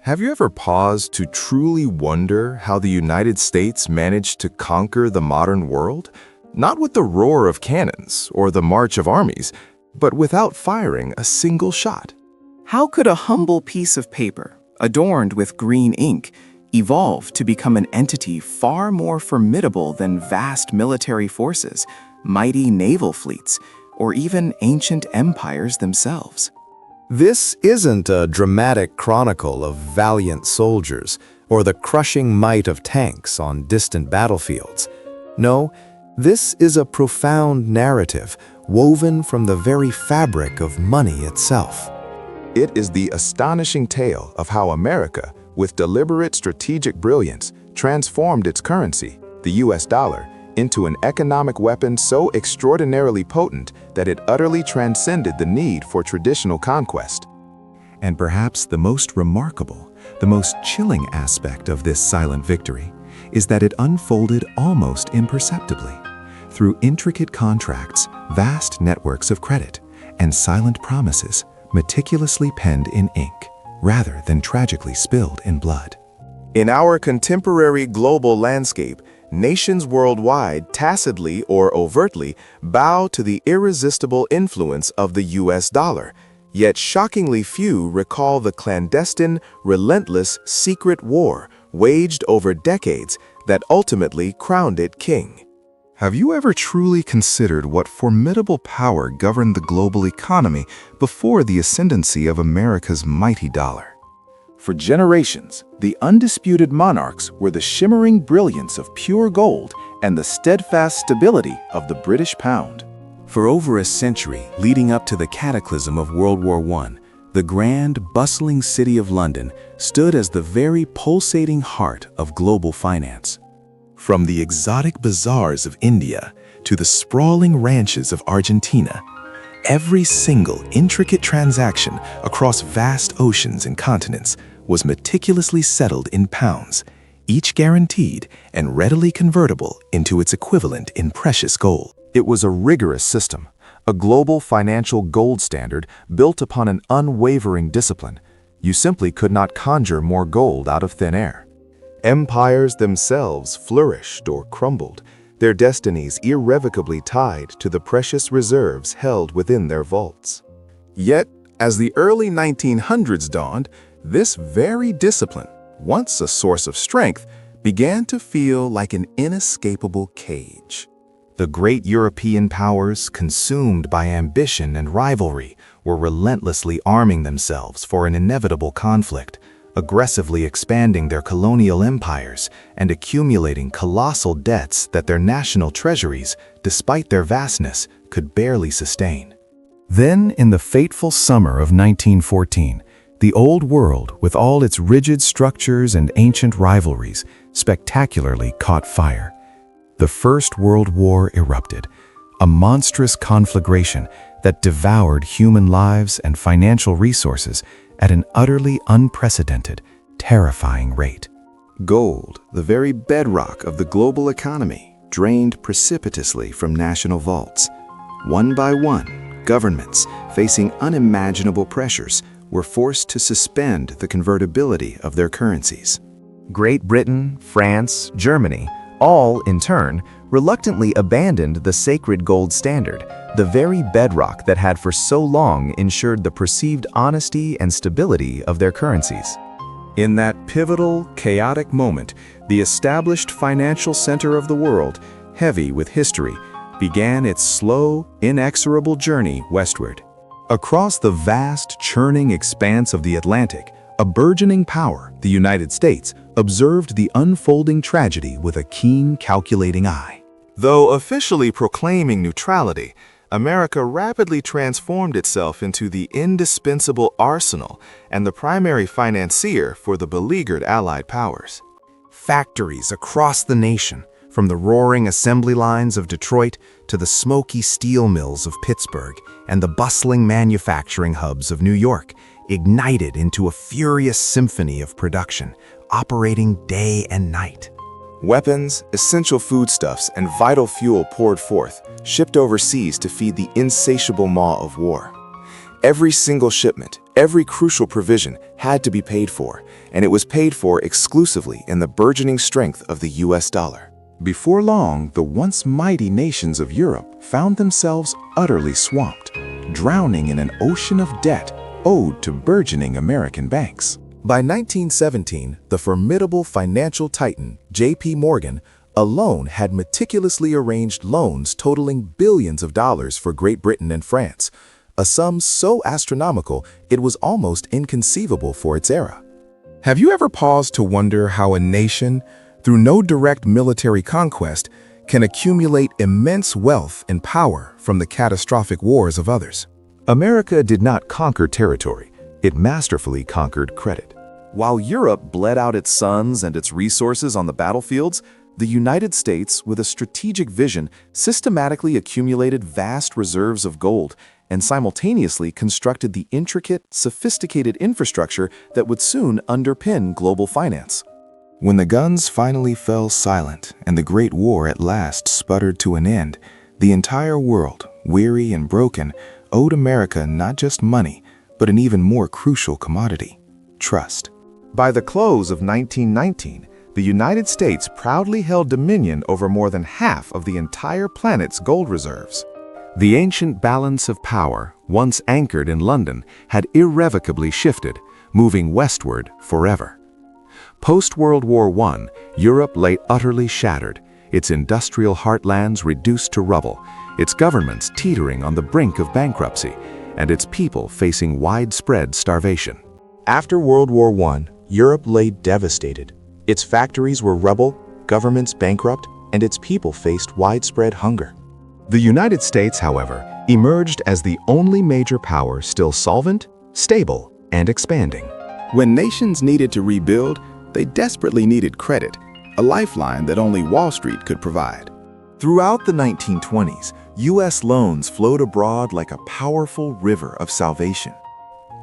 Have you ever paused to truly wonder how the United States managed to conquer the modern world? Not with the roar of cannons or the march of armies, but without firing a single shot. How could a humble piece of paper, adorned with green ink, evolve to become an entity far more formidable than vast military forces, mighty naval fleets, or even ancient empires themselves? This isn't a dramatic chronicle of valiant soldiers or the crushing might of tanks on distant battlefields. No, this is a profound narrative woven from the very fabric of money itself. It is the astonishing tale of how America, with deliberate strategic brilliance, transformed its currency, the US dollar, into an economic weapon so extraordinarily potent that it utterly transcended the need for traditional conquest. And perhaps the most remarkable, the most chilling aspect of this silent victory is that it unfolded almost imperceptibly. Through intricate contracts, vast networks of credit, and silent promises meticulously penned in ink, rather than tragically spilled in blood. In our contemporary global landscape, nations worldwide tacitly or overtly bow to the irresistible influence of the US dollar, yet shockingly few recall the clandestine, relentless, secret war waged over decades that ultimately crowned it king. Have you ever truly considered what formidable power governed the global economy before the ascendancy of America's mighty dollar? For generations, the undisputed monarchs were the shimmering brilliance of pure gold and the steadfast stability of the British pound. For over a century, leading up to the cataclysm of World War I, the grand, bustling city of London stood as the very pulsating heart of global finance. From the exotic bazaars of India to the sprawling ranches of Argentina, every single intricate transaction across vast oceans and continents was meticulously settled in pounds, each guaranteed and readily convertible into its equivalent in precious gold. It was a rigorous system, a global financial gold standard built upon an unwavering discipline. You simply could not conjure more gold out of thin air. Empires themselves flourished or crumbled, their destinies irrevocably tied to the precious reserves held within their vaults. Yet, as the early 1900s dawned, this very discipline, once a source of strength, began to feel like an inescapable cage. The great European powers, consumed by ambition and rivalry, were relentlessly arming themselves for an inevitable conflict, aggressively expanding their colonial empires and accumulating colossal debts that their national treasuries, despite their vastness, could barely sustain. Then, in the fateful summer of 1914, the old world, with all its rigid structures and ancient rivalries, spectacularly caught fire. The First World War erupted, a monstrous conflagration that devoured human lives and financial resources at an utterly unprecedented, terrifying rate. Gold, the very bedrock of the global economy, drained precipitously from national vaults. One by one, governments, facing unimaginable pressures, were forced to suspend the convertibility of their currencies. Great Britain, France, Germany, all, in turn, reluctantly abandoned the sacred gold standard, the very bedrock that had for so long ensured the perceived honesty and stability of their currencies. In that pivotal, chaotic moment, the established financial center of the world, heavy with history, began its slow, inexorable journey westward. Across the vast, churning expanse of the Atlantic, a burgeoning power, the United States, observed the unfolding tragedy with a keen, calculating eye. Though officially proclaiming neutrality, America rapidly transformed itself into the indispensable arsenal and the primary financier for the beleaguered Allied powers. Factories across the nation, from the roaring assembly lines of Detroit to the smoky steel mills of Pittsburgh and the bustling manufacturing hubs of New York, ignited into a furious symphony of production, operating day and night. Weapons, essential foodstuffs, and vital fuel poured forth, shipped overseas to feed the insatiable maw of war. Every single shipment, Every crucial provision had to be paid for, and it was paid for exclusively in the burgeoning strength of the US dollar. Before long, the once mighty nations of Europe found themselves utterly swamped, drowning in an ocean of debt owed to burgeoning American banks. By 1917, the formidable financial titan J.P. Morgan alone had meticulously arranged loans totaling billions of dollars for Great Britain and France, a sum so astronomical it was almost inconceivable for its era. Have you ever paused to wonder how a nation, through no direct military conquest, can accumulate immense wealth and power from the catastrophic wars of others? America did not conquer territory. It masterfully conquered credit. While Europe bled out its sons and its resources on the battlefields, the United States, with a strategic vision, systematically accumulated vast reserves of gold and simultaneously constructed the intricate, sophisticated infrastructure that would soon underpin global finance. When the guns finally fell silent and the Great War at last sputtered to an end, the entire world, weary and broken, owed America not just money, but an even more crucial commodity: trust. By the close of 1919, the United States proudly held dominion over more than half of the entire planet's gold reserves. The ancient balance of power, once anchored in London, had irrevocably shifted, moving westward forever. Post-World War I, Europe lay utterly shattered, its industrial heartlands reduced to rubble, its governments teetering on the brink of bankruptcy, and its people facing widespread starvation. After World War I, Europe lay devastated. Its factories were rubble, governments bankrupt, and its people faced widespread hunger. The United States, however, emerged as the only major power still solvent, stable, and expanding. When nations needed to rebuild, they desperately needed credit, a lifeline that only Wall Street could provide. Throughout the 1920s, U.S. loans flowed abroad like a powerful river of salvation.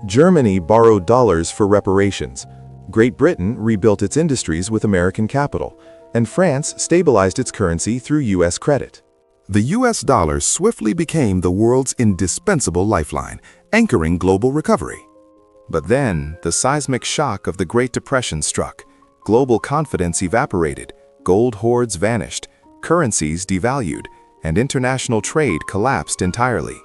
Germany borrowed dollars for reparations. Great Britain rebuilt its industries with American capital, and France stabilized its currency through U.S. credit. The US dollar swiftly became the world's indispensable lifeline, anchoring global recovery. But then, the seismic shock of the Great Depression struck. Global confidence evaporated, gold hoards vanished, currencies devalued, and international trade collapsed entirely.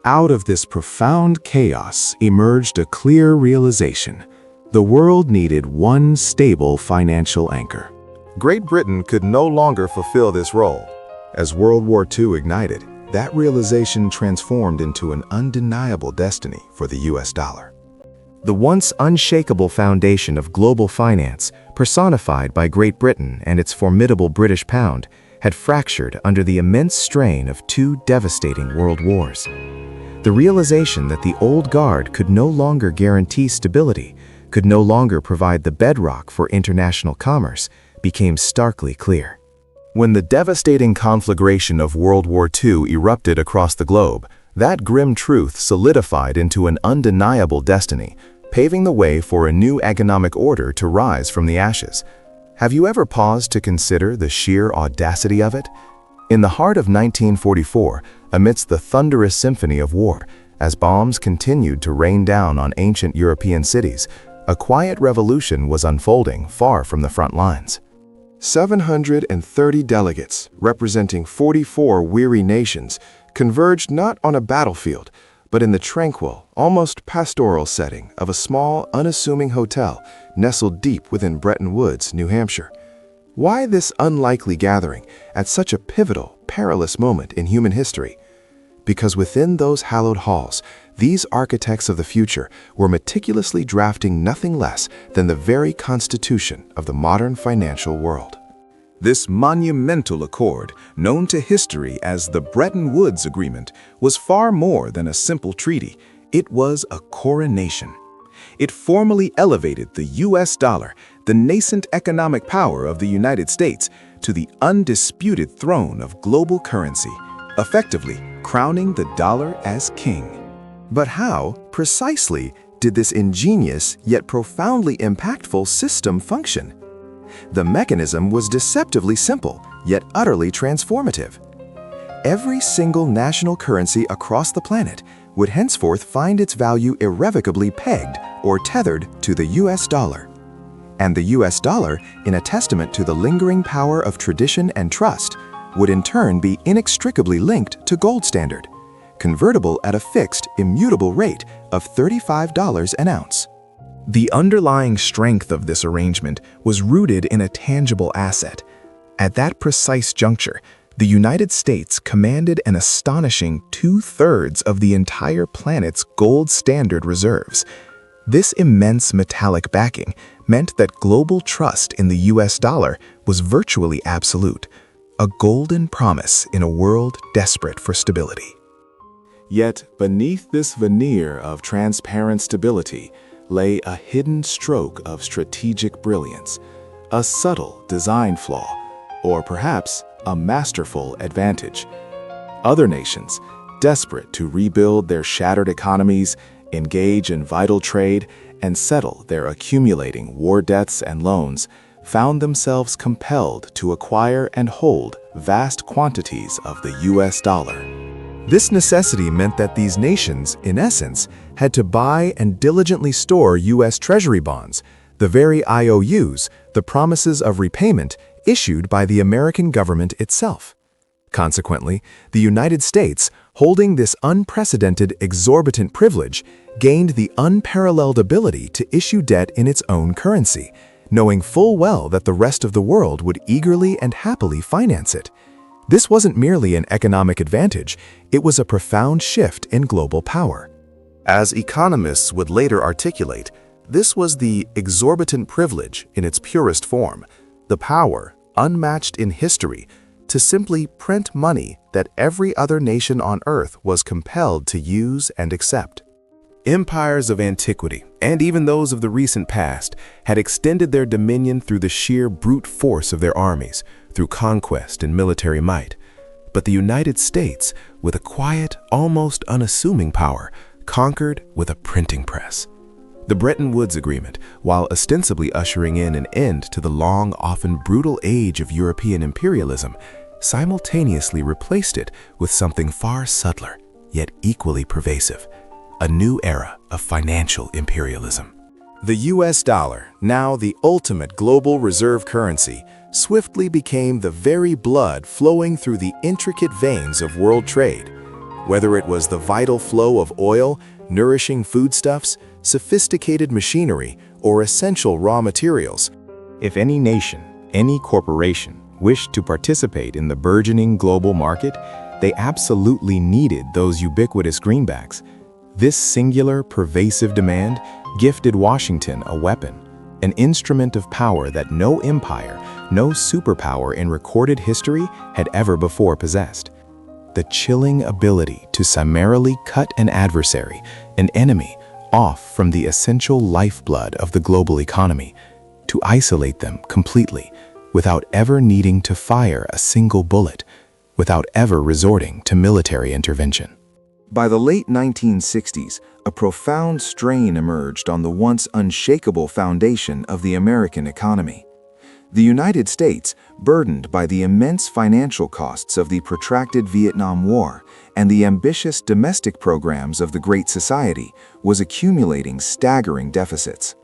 Out of this profound chaos emerged a clear realization: the world needed one stable financial anchor. Great Britain could no longer fulfill this role. As World War II ignited, that realization transformed into an undeniable destiny for the US dollar. The once unshakable foundation of global finance, personified by Great Britain and its formidable British pound, had fractured under the immense strain of two devastating world wars. The realization that the old guard could no longer guarantee stability, could no longer provide the bedrock for international commerce, became starkly clear. When the devastating conflagration of World War II erupted across the globe, that grim truth solidified into an undeniable destiny, paving the way for a new economic order to rise from the ashes. Have you ever paused to consider the sheer audacity of it? In the heart of 1944, amidst the thunderous symphony of war, as bombs continued to rain down on ancient European cities, a quiet revolution was unfolding far from the front lines. 730 delegates, representing 44 weary nations, converged not on a battlefield, but in the tranquil, almost pastoral setting of a small, unassuming hotel nestled deep within Bretton Woods, New Hampshire. Why this unlikely gathering at such a pivotal, perilous moment in human history? Because within those hallowed halls, these architects of the future were meticulously drafting nothing less than the very constitution of the modern financial world. This monumental accord, known to history as the Bretton Woods Agreement, was far more than a simple treaty. It was a coronation. It formally elevated the US dollar, the nascent economic power of the United States, to the undisputed throne of global currency, effectively crowning the dollar as king. But how, precisely, did this ingenious yet profoundly impactful system function? The mechanism was deceptively simple, yet utterly transformative. Every single national currency across the planet would henceforth find its value irrevocably pegged or tethered to the US dollar. And the US dollar, in a testament to the lingering power of tradition and trust, would in turn be inextricably linked to gold standard, convertible at a fixed, immutable rate of $35 an ounce. The underlying strength of this arrangement was rooted in a tangible asset. At that precise juncture, the United States commanded an astonishing 2/3 of the entire planet's gold standard reserves. This immense metallic backing meant that global trust in the US dollar was virtually absolute, a golden promise in a world desperate for stability. Yet, beneath this veneer of transparent stability lay a hidden stroke of strategic brilliance, a subtle design flaw, or perhaps a masterful advantage. Other nations, desperate to rebuild their shattered economies, engage in vital trade, and settle their accumulating war debts and loans, found themselves compelled to acquire and hold vast quantities of the US dollar. This necessity meant that these nations, in essence, had to buy and diligently store U.S. Treasury bonds, the very IOUs, the promises of repayment, issued by the American government itself. Consequently, the United States, holding this unprecedented exorbitant privilege, gained the unparalleled ability to issue debt in its own currency, knowing full well that the rest of the world would eagerly and happily finance it. This wasn't merely an economic advantage, it was a profound shift in global power. As economists would later articulate, this was the exorbitant privilege in its purest form, the power, unmatched in history, to simply print money that every other nation on earth was compelled to use and accept. Empires of antiquity, and even those of the recent past, had extended their dominion through the sheer brute force of their armies, through conquest and military might. But the United States, with a quiet, almost unassuming power, conquered with a printing press. The Bretton Woods Agreement, while ostensibly ushering in an end to the long, often brutal age of European imperialism, simultaneously replaced it with something far subtler, yet equally pervasive: a new era of financial imperialism. The US dollar, now the ultimate global reserve currency, swiftly became the very blood flowing through the intricate veins of world trade. Whether it was the vital flow of oil, nourishing foodstuffs, sophisticated machinery, or essential raw materials. If any nation, any corporation, wished to participate in the burgeoning global market, they absolutely needed those ubiquitous greenbacks. This singular, pervasive demand gifted Washington a weapon, an instrument of power that no empire, no superpower in recorded history had ever before possessed. The chilling ability to summarily cut an adversary, an enemy, off from the essential lifeblood of the global economy, to isolate them completely, without ever needing to fire a single bullet, without ever resorting to military intervention. By the late 1960s, a profound strain emerged on the once unshakable foundation of the American economy. The United States, burdened by the immense financial costs of the protracted Vietnam War and the ambitious domestic programs of the Great Society, was accumulating staggering deficits.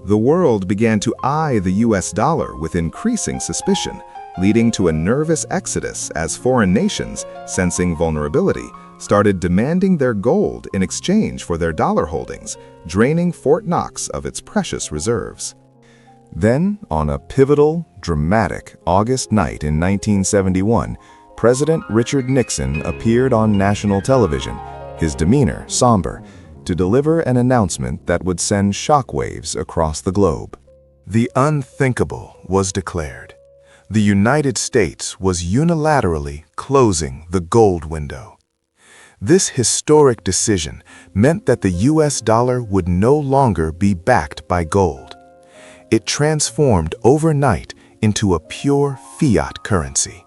The world began to eye the US dollar with increasing suspicion, leading to a nervous exodus as foreign nations, sensing vulnerability, started demanding their gold in exchange for their dollar holdings, draining Fort Knox of its precious reserves. Then, on a pivotal, dramatic August night in 1971, President Richard Nixon appeared on national television, his demeanor somber, to deliver an announcement that would send shockwaves across the globe. The unthinkable was declared. The United States was unilaterally closing the gold window. This historic decision meant that the US dollar would no longer be backed by gold. It transformed overnight into a pure fiat currency,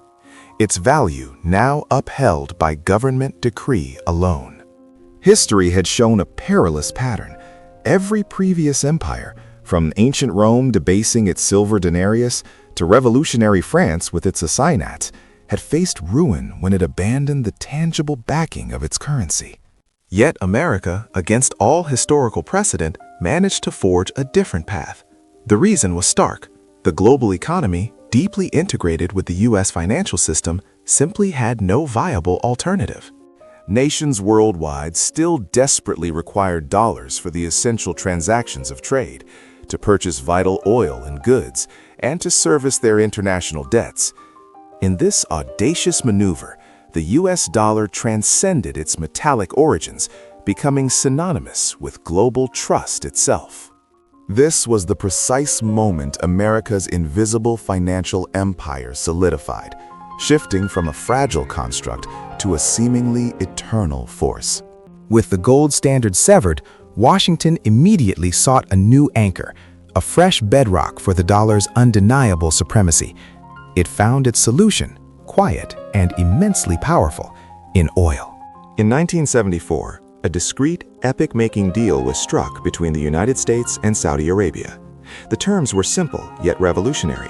its value now upheld by government decree alone. History had shown a perilous pattern. Every previous empire, from ancient Rome debasing its silver denarius to revolutionary France with its assignats, had faced ruin when it abandoned the tangible backing of its currency. Yet America, against all historical precedent, managed to forge a different path. The reason was stark. The global economy, deeply integrated with the U.S. financial system, simply had no viable alternative. Nations worldwide still desperately required dollars for the essential transactions of trade, to purchase vital oil and goods, and to service their international debts. In this audacious maneuver, the U.S. dollar transcended its metallic origins, becoming synonymous with global trust itself. This was the precise moment America's invisible financial empire solidified, shifting from a fragile construct to a seemingly eternal force. With the gold standard severed, Washington immediately sought a new anchor, a fresh bedrock for the dollar's undeniable supremacy. It found its solution, quiet and immensely powerful, in oil. In 1974, a discreet, epic-making deal was struck between the United States and Saudi Arabia. The terms were simple yet revolutionary.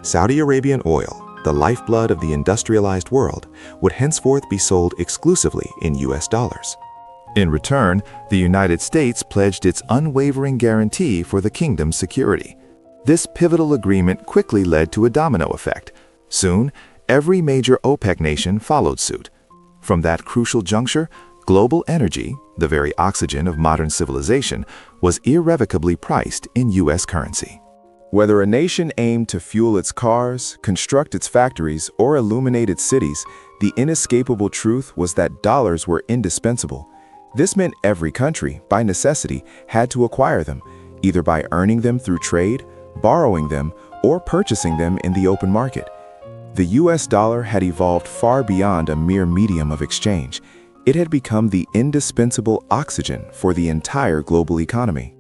Saudi Arabian oil, the lifeblood of the industrialized world, would henceforth be sold exclusively in US dollars. In return, the United States pledged its unwavering guarantee for the kingdom's security. This pivotal agreement quickly led to a domino effect. Soon, every major OPEC nation followed suit. From that crucial juncture, global energy, the very oxygen of modern civilization, was irrevocably priced in US currency. Whether a nation aimed to fuel its cars, construct its factories, or illuminate its cities, the inescapable truth was that dollars were indispensable. This meant every country, by necessity, had to acquire them, either by earning them through trade, borrowing them, or purchasing them in the open market. The US dollar had evolved far beyond a mere medium of exchange. It had become the indispensable oxygen for the entire global economy.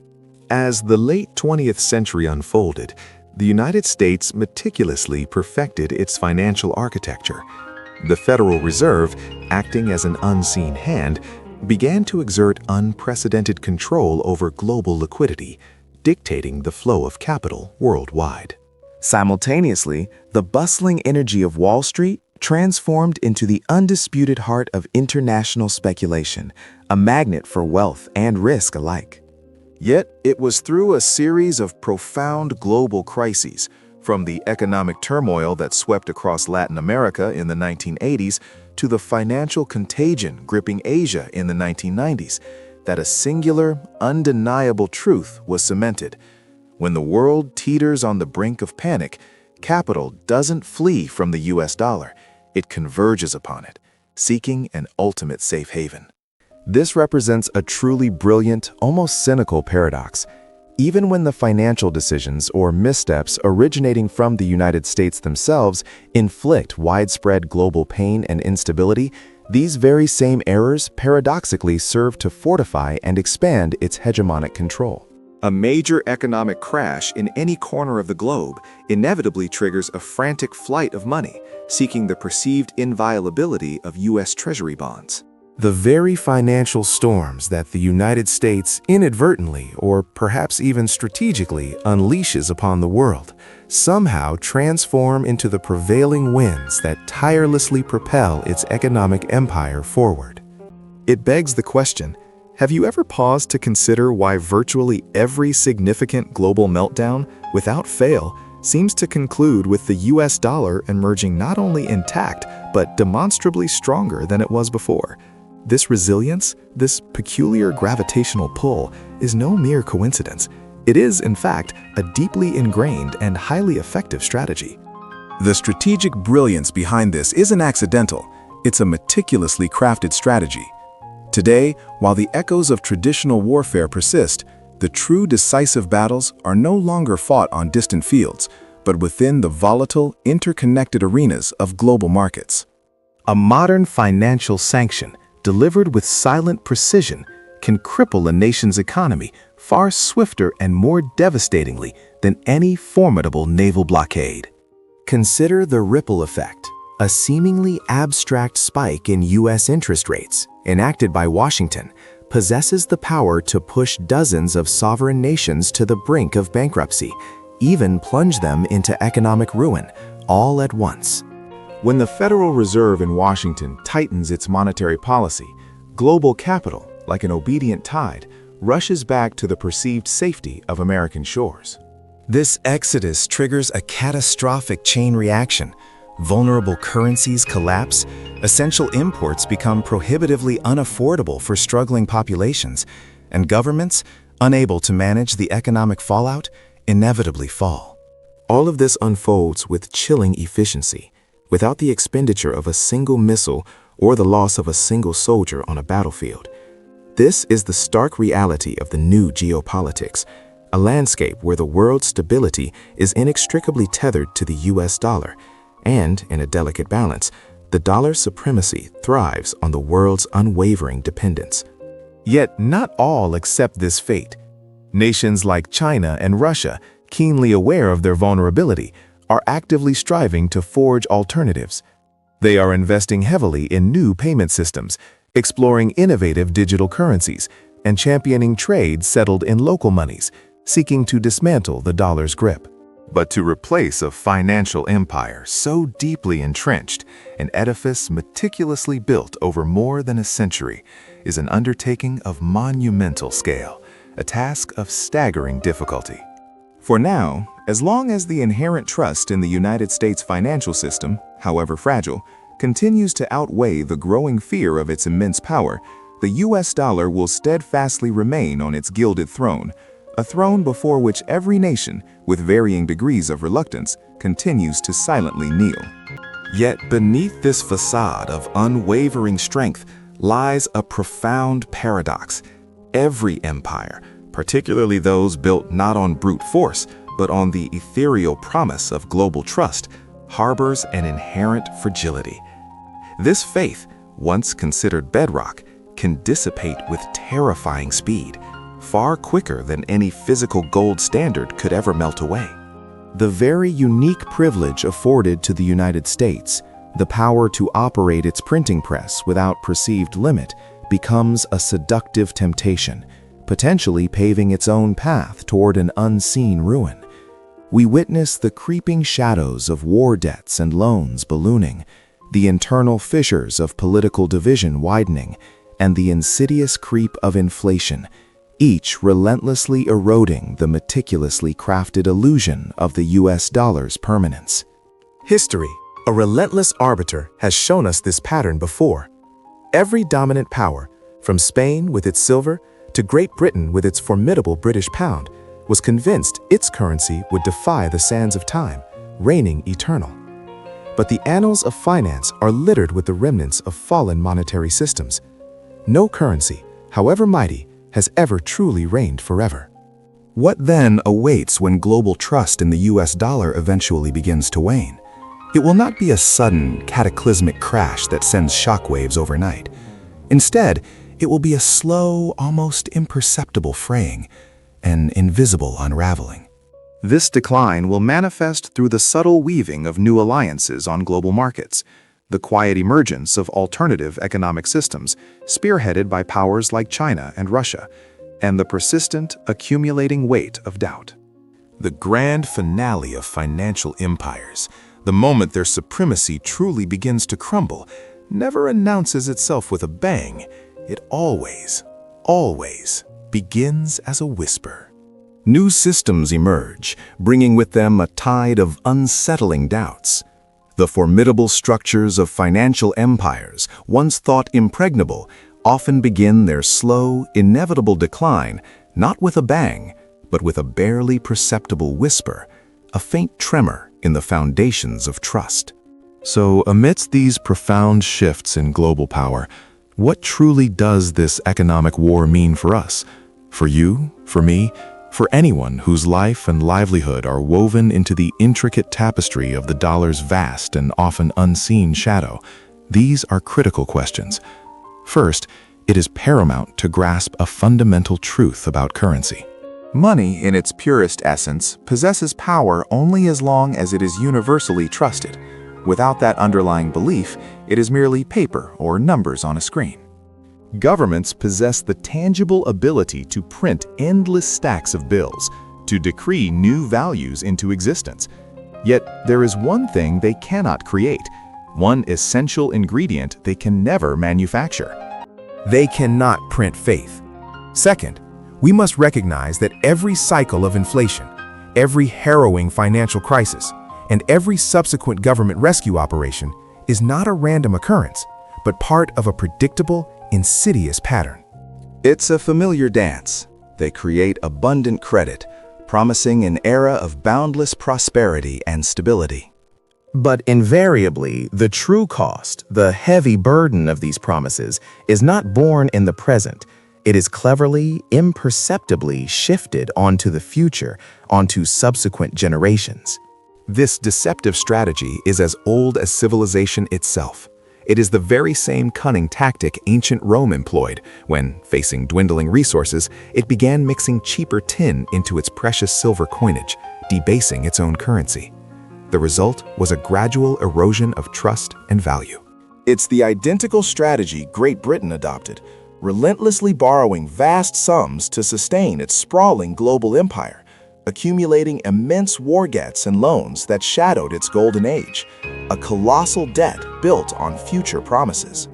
As the late 20th century unfolded, the United States meticulously perfected its financial architecture. The Federal Reserve, acting as an unseen hand, began to exert unprecedented control over global liquidity, dictating the flow of capital worldwide. Simultaneously, the bustling energy of Wall Street transformed into the undisputed heart of international speculation, a magnet for wealth and risk alike. Yet, it was through a series of profound global crises, from the economic turmoil that swept across Latin America in the 1980s to the financial contagion gripping Asia in the 1990s, that a singular, undeniable truth was cemented. When the world teeters on the brink of panic, capital doesn't flee from the US dollar, it converges upon it, seeking an ultimate safe haven. This represents a truly brilliant, almost cynical paradox. Even when the financial decisions or missteps originating from the United States themselves inflict widespread global pain and instability, these very same errors paradoxically serve to fortify and expand its hegemonic control. A major economic crash in any corner of the globe inevitably triggers a frantic flight of money, seeking the perceived inviolability of U.S. Treasury bonds. The very financial storms that the United States inadvertently, or perhaps even strategically, unleashes upon the world, somehow transform into the prevailing winds that tirelessly propel its economic empire forward. It begs the question, have you ever paused to consider why virtually every significant global meltdown, without fail, seems to conclude with the US dollar emerging not only intact, but demonstrably stronger than it was before? This resilience, this peculiar gravitational pull, is no mere coincidence. It is, in fact, a deeply ingrained and highly effective strategy. The strategic brilliance behind this isn't accidental. It's a meticulously crafted strategy. Today, while the echoes of traditional warfare persist, the true decisive battles are no longer fought on distant fields, but within the volatile, interconnected arenas of global markets. A modern financial sanction, delivered with silent precision, can cripple a nation's economy far swifter and more devastatingly than any formidable naval blockade. Consider the ripple effect. A seemingly abstract spike in U.S. interest rates, enacted by Washington, possesses the power to push dozens of sovereign nations to the brink of bankruptcy, even plunge them into economic ruin, all at once. When the Federal Reserve in Washington tightens its monetary policy, global capital, like an obedient tide, rushes back to the perceived safety of American shores. This exodus triggers a catastrophic chain reaction. Vulnerable currencies collapse, essential imports become prohibitively unaffordable for struggling populations, and governments, unable to manage the economic fallout, inevitably fall. All of this unfolds with chilling efficiency, without the expenditure of a single missile or the loss of a single soldier on a battlefield. This is the stark reality of the new geopolitics, a landscape where the world's stability is inextricably tethered to the US dollar, and, in a delicate balance, the dollar's supremacy thrives on the world's unwavering dependence. Yet not all accept this fate. Nations like China and Russia, keenly aware of their vulnerability, are actively striving to forge alternatives. They are investing heavily in new payment systems, exploring innovative digital currencies, and championing trade settled in local monies, seeking to dismantle the dollar's grip. But to replace a financial empire so deeply entrenched, an edifice meticulously built over more than a century, is an undertaking of monumental scale, a task of staggering difficulty. For now, as long as the inherent trust in the United States financial system, however fragile, continues to outweigh the growing fear of its immense power, the US dollar will steadfastly remain on its gilded throne, a throne before which every nation, with varying degrees of reluctance, continues to silently kneel. Yet beneath this facade of unwavering strength lies a profound paradox. Every empire, particularly those built not on brute force, but on the ethereal promise of global trust, harbors an inherent fragility. This faith, once considered bedrock, can dissipate with terrifying speed, far quicker than any physical gold standard could ever melt away. The very unique privilege afforded to the United States, the power to operate its printing press without perceived limit, becomes a seductive temptation, potentially paving its own path toward an unseen ruin. We witness the creeping shadows of war debts and loans ballooning, the internal fissures of political division widening, and the insidious creep of inflation, each relentlessly eroding the meticulously crafted illusion of the US dollar's permanence. History, a relentless arbiter, has shown us this pattern before. Every dominant power, from Spain with its silver to Great Britain with its formidable British pound, was convinced its currency would defy the sands of time, reigning eternal. But the annals of finance are littered with the remnants of fallen monetary systems. No currency, however mighty, has ever truly reigned forever. What then awaits when global trust in the US dollar eventually begins to wane? It will not be a sudden, cataclysmic crash that sends shockwaves overnight. Instead, it will be a slow, almost imperceptible fraying, an invisible unraveling. This decline will manifest through the subtle weaving of new alliances on global markets, the quiet emergence of alternative economic systems spearheaded by powers like China and Russia, and the persistent, accumulating weight of doubt. The grand finale of financial empires, the moment their supremacy truly begins to crumble, never announces itself with a bang. It always begins as a whisper. New systems emerge, bringing with them a tide of unsettling doubts. The formidable structures of financial empires, once thought impregnable, often begin their slow, inevitable decline, not with a bang, but with a barely perceptible whisper, a faint tremor in the foundations of trust. So, amidst these profound shifts in global power, what truly does this economic war mean for us? For you, for me, for anyone whose life and livelihood are woven into the intricate tapestry of the dollar's vast and often unseen shadow? These are critical questions. First, it is paramount to grasp a fundamental truth about currency. Money, in its purest essence, possesses power only as long as it is universally trusted. Without that underlying belief, it is merely paper or numbers on a screen. Governments possess the tangible ability to print endless stacks of bills, to decree new values into existence. Yet there is one thing they cannot create, one essential ingredient they can never manufacture: They cannot print faith. Second, we must recognize that every cycle of inflation, every harrowing financial crisis, and every subsequent government rescue operation is not a random occurrence, but part of a predictable, insidious pattern. It's a familiar dance. They create abundant credit, promising an era of boundless prosperity and stability. But invariably, the true cost, the heavy burden of these promises, is not born in the present. It is cleverly, imperceptibly shifted onto the future, onto subsequent generations. This deceptive strategy is as old as civilization itself. It is the very same cunning tactic ancient Rome employed when, facing dwindling resources, it began mixing cheaper tin into its precious silver coinage, debasing its own currency. The result was a gradual erosion of trust and value. It's the identical strategy Great Britain adopted, relentlessly borrowing vast sums to sustain its sprawling global empire, accumulating immense war debts and loans that shadowed its golden age, a colossal debt built on future promises.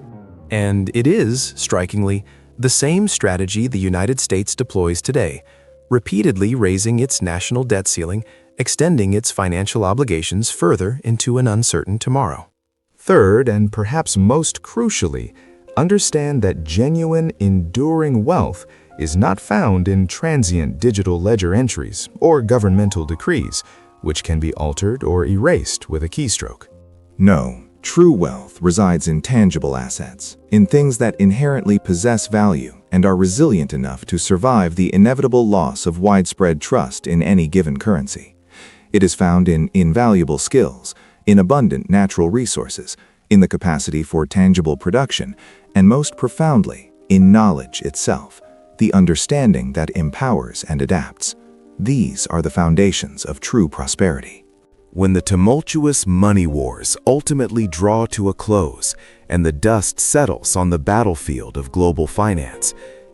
And it is, strikingly, the same strategy the United States deploys today, repeatedly raising its national debt ceiling, extending its financial obligations further into an uncertain tomorrow. Third, and perhaps most crucially, understand that genuine, enduring wealth is not found in transient digital ledger entries or governmental decrees, which can be altered or erased with a keystroke. No, true wealth resides in tangible assets, in things that inherently possess value and are resilient enough to survive the inevitable loss of widespread trust in any given currency. It is found in invaluable skills, in abundant natural resources, in the capacity for tangible production, and most profoundly, in knowledge itself, the understanding that empowers and adapts. These are the foundations of true prosperity. When the tumultuous money wars ultimately draw to a close and the dust settles on the battlefield of global finance,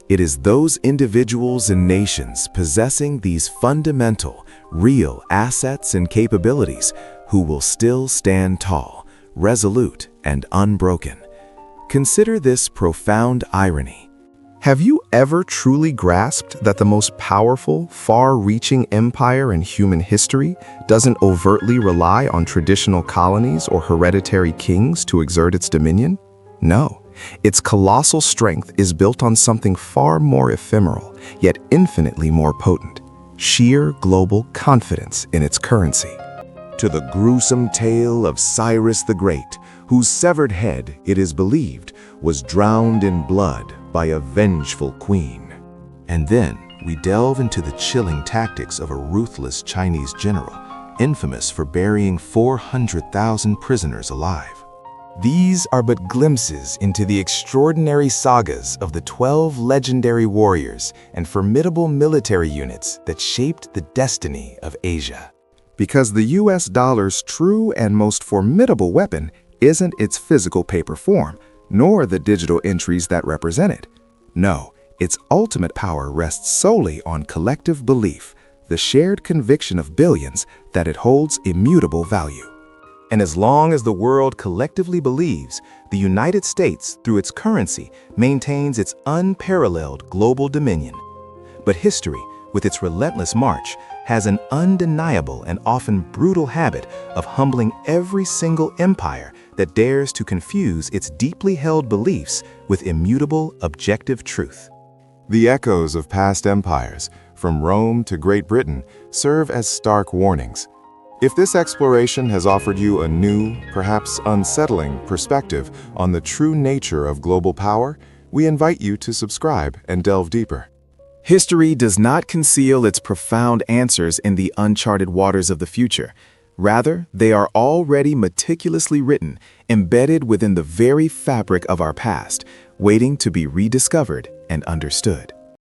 it is those individuals and nations possessing these fundamental, real assets and capabilities who will still stand tall, resolute, and unbroken. Consider this profound irony. Have you ever truly grasped that the most powerful, far-reaching empire in human history doesn't overtly rely on traditional colonies or hereditary kings to exert its dominion? No, its colossal strength is built on something far more ephemeral, yet infinitely more potent: sheer global confidence in its currency. To the gruesome tale of Cyrus the Great, whose severed head, it is believed, was drowned in blood by a vengeful queen. And then we delve into the chilling tactics of a ruthless Chinese general, infamous for burying 400,000 prisoners alive. These are but glimpses into the extraordinary sagas of the 12 legendary warriors and formidable military units that shaped the destiny of Asia. Because the US dollar's true and most formidable weapon isn't its physical paper form, nor the digital entries that represent it. No, its ultimate power rests solely on collective belief, the shared conviction of billions that it holds immutable value. And as long as the world collectively believes, the United States, through its currency, maintains its unparalleled global dominion. But history, with its relentless march, has an undeniable and often brutal habit of humbling every single empire that dares to confuse its deeply held beliefs with immutable, objective truth. The echoes of past empires, from Rome to Great Britain, serve as stark warnings. If this exploration has offered you a new, perhaps unsettling, perspective on the true nature of global power, we invite you to subscribe and delve deeper. History does not conceal its profound answers in the uncharted waters of the future. Rather, they are already meticulously written, embedded within the very fabric of our past, waiting to be rediscovered and understood.